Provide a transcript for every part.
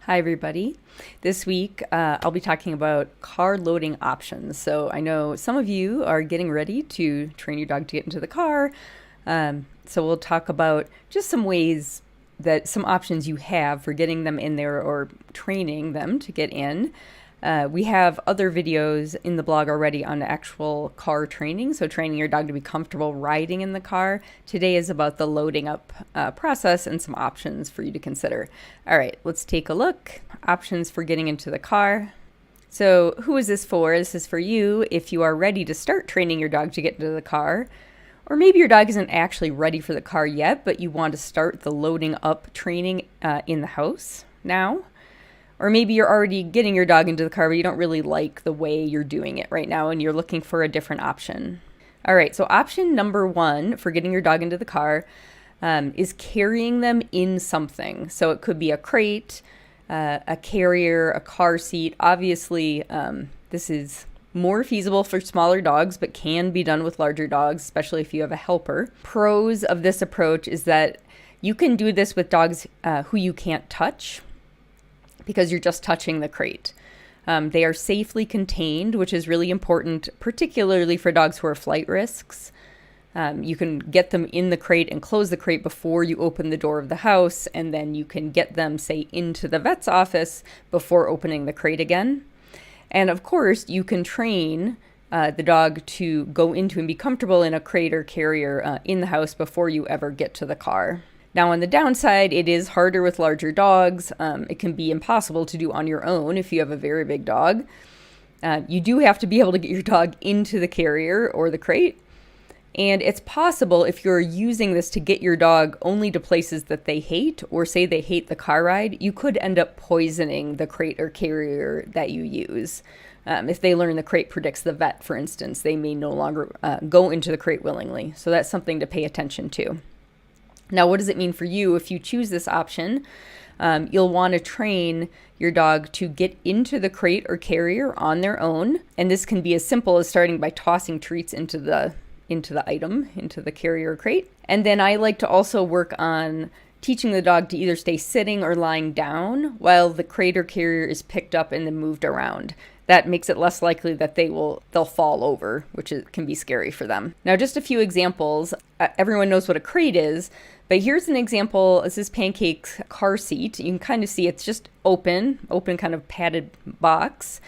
Hi, everybody. This week, I'll be talking about car loading options. So, I know some of you are getting ready to train your dog to get into the car. So, we'll talk about just some options you have for getting them in there or training them to get in. We have other videos in the blog already on actual car training, so training your dog to be comfortable riding in the car. Today is about the loading up process and some options for you to consider. All right, let's take a look. Options for getting into the car. So who is this for? This is for you if you are ready to start training your dog to get into the car. Or maybe your dog isn't actually ready for the car yet, but you want to start the loading up training in the house now. Or maybe you're already getting your dog into the car, but you don't really like the way you're doing it right now and you're looking for a different option. All right, so option number one for getting your dog into the car is carrying them in something. So it could be a crate, a carrier, a car seat. Obviously, this is more feasible for smaller dogs, but can be done with larger dogs, especially if you have a helper. Pros of this approach is that you can do this with dogs who you can't touch, because you're just touching the crate. They are safely contained, which is really important, particularly for dogs who are flight risks. You can get them in the crate and close the crate before you open the door of the house, and then you can get them, say, into the vet's office before opening the crate again. And of course, you can train the dog to go into and be comfortable in a crate or carrier in the house before you ever get to the car. Now, on the downside, it is harder with larger dogs. It can be impossible to do on your own if you have a very big dog. You do have to be able to get your dog into the carrier or the crate. And it's possible if you're using this to get your dog only to places that they hate, or say they hate the car ride, you could end up poisoning the crate or carrier that you use. If they learn the crate predicts the vet, for instance, they may no longer go into the crate willingly. So that's something to pay attention to. Now, what does it mean for you if you choose this option? You'll want to train your dog to get into the crate or carrier on their own. And this can be as simple as starting by tossing treats into the carrier or crate. And then I like to also work on teaching the dog to either stay sitting or lying down while the crate or carrier is picked up and then moved around. That makes it less likely that they'll fall over, which can be scary for them. Now, just a few examples. Everyone knows what a crate is, but here's an example. This is Pancake's car seat. You can kind of see it's just open kind of padded box,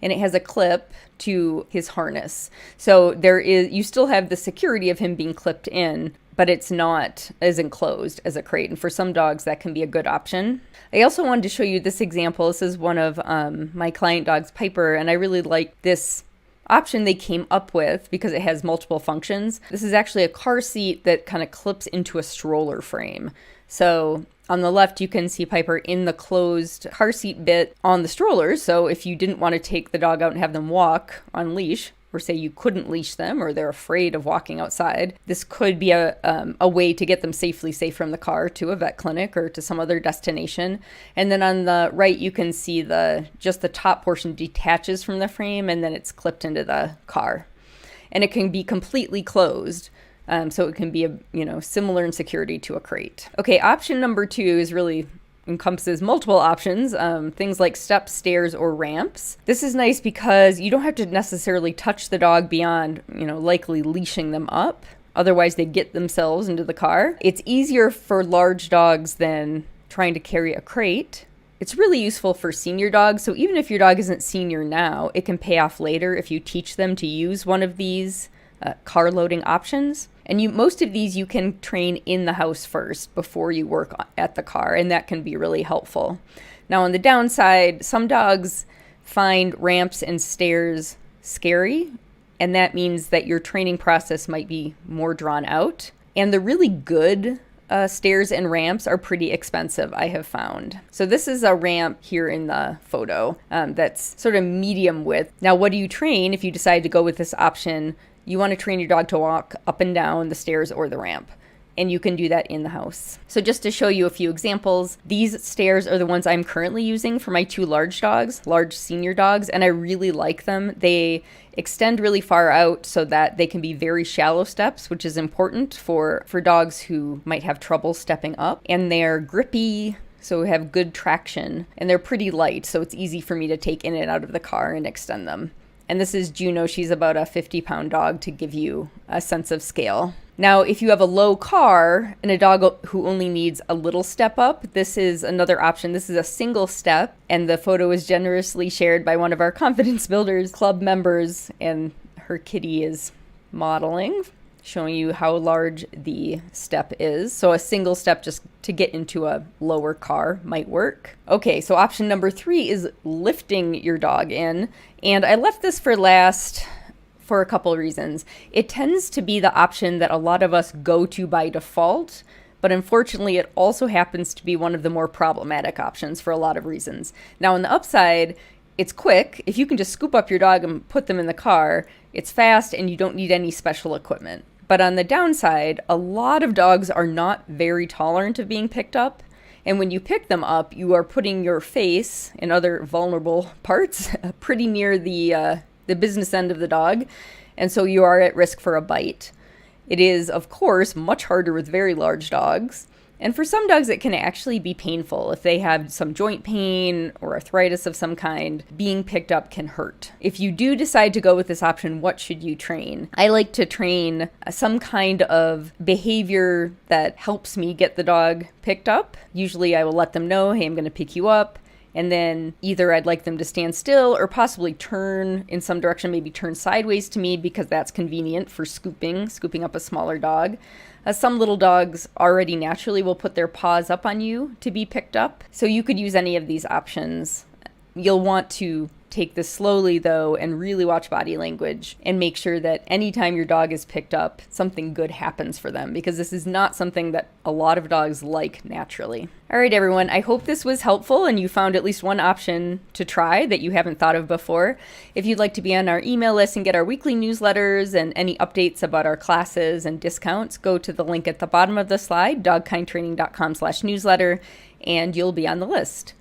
and it has a clip to his harness. So you still have the security of him being clipped in, but it's not as enclosed as a crate. And for some dogs, that can be a good option. I also wanted to show you this example. This is one of my client dogs, Piper, and I really like this option they came up with because it has multiple functions. This is actually a car seat that kind of clips into a stroller frame. So on the left, you can see Piper in the closed car seat bit on the stroller. So if you didn't want to take the dog out and have them walk on leash, or say you couldn't leash them or they're afraid of walking outside, this could be a way to get them safely safe from the car to a vet clinic or to some other destination. And then on the right, you can see just the top portion detaches from the frame and then it's clipped into the car. And it can be completely closed. So it can be similar in security to a crate. Okay, option number 2 is really encompasses multiple options, things like steps, stairs, or ramps. This is nice because you don't have to necessarily touch the dog beyond, likely leashing them up. Otherwise, they'd get themselves into the car. It's easier for large dogs than trying to carry a crate. It's really useful for senior dogs. So even if your dog isn't senior now, it can pay off later if you teach them to use one of these car loading options. And most of these you can train in the house first before you work at the car, and that can be really helpful. Now, on the downside, some dogs find ramps and stairs scary, and that means that your training process might be more drawn out. And the really good stairs and ramps are pretty expensive, I have found. So this is a ramp here in the photo that's sort of medium width. Now, what do you train if you decide to go with this option? You want to train your dog to walk up and down the stairs or the ramp, and you can do that in the house. So just to show you a few examples, these stairs are the ones I'm currently using for my 2 large senior dogs, and I really like them. They extend really far out so that they can be very shallow steps, which is important for dogs who might have trouble stepping up, and they're grippy so have good traction, and they're pretty light, so it's easy for me to take in and out of the car and extend them. And this is Juno. She's about a 50-pound dog to give you a sense of scale. Now, if you have a low car and a dog who only needs a little step up, this is another option. This is a single step, and the photo is generously shared by one of our Confidence Builders Club members, and her kitty is modeling, showing you how large the step is. So a single step just to get into a lower car might work. Okay, so option number 3 is lifting your dog in. And I left this for last for a couple reasons. It tends to be the option that a lot of us go to by default, but unfortunately it also happens to be one of the more problematic options for a lot of reasons. Now on the upside, it's quick. If you can just scoop up your dog and put them in the car, it's fast and you don't need any special equipment. But on the downside, a lot of dogs are not very tolerant of being picked up. And when you pick them up, you are putting your face and other vulnerable parts pretty near the business end of the dog. And so you are at risk for a bite. It is, of course, much harder with very large dogs. And for some dogs, it can actually be painful. If they have some joint pain or arthritis of some kind, being picked up can hurt. If you do decide to go with this option, what should you train? I like to train some kind of behavior that helps me get the dog picked up. Usually I will let them know, hey, I'm going to pick you up. And then either I'd like them to stand still or possibly turn in some direction, maybe turn sideways to me because that's convenient for scooping up a smaller dog. Some little dogs already naturally will put their paws up on you to be picked up. So you could use any of these options. You'll want to take this slowly though and really watch body language and make sure that anytime your dog is picked up, something good happens for them, because this is not something that a lot of dogs like naturally. All right, everyone, I hope this was helpful and you found at least one option to try that you haven't thought of before. If you'd like to be on our email list and get our weekly newsletters and any updates about our classes and discounts, go to the link at the bottom of the slide, dogkindtraining.com/newsletter, and you'll be on the list.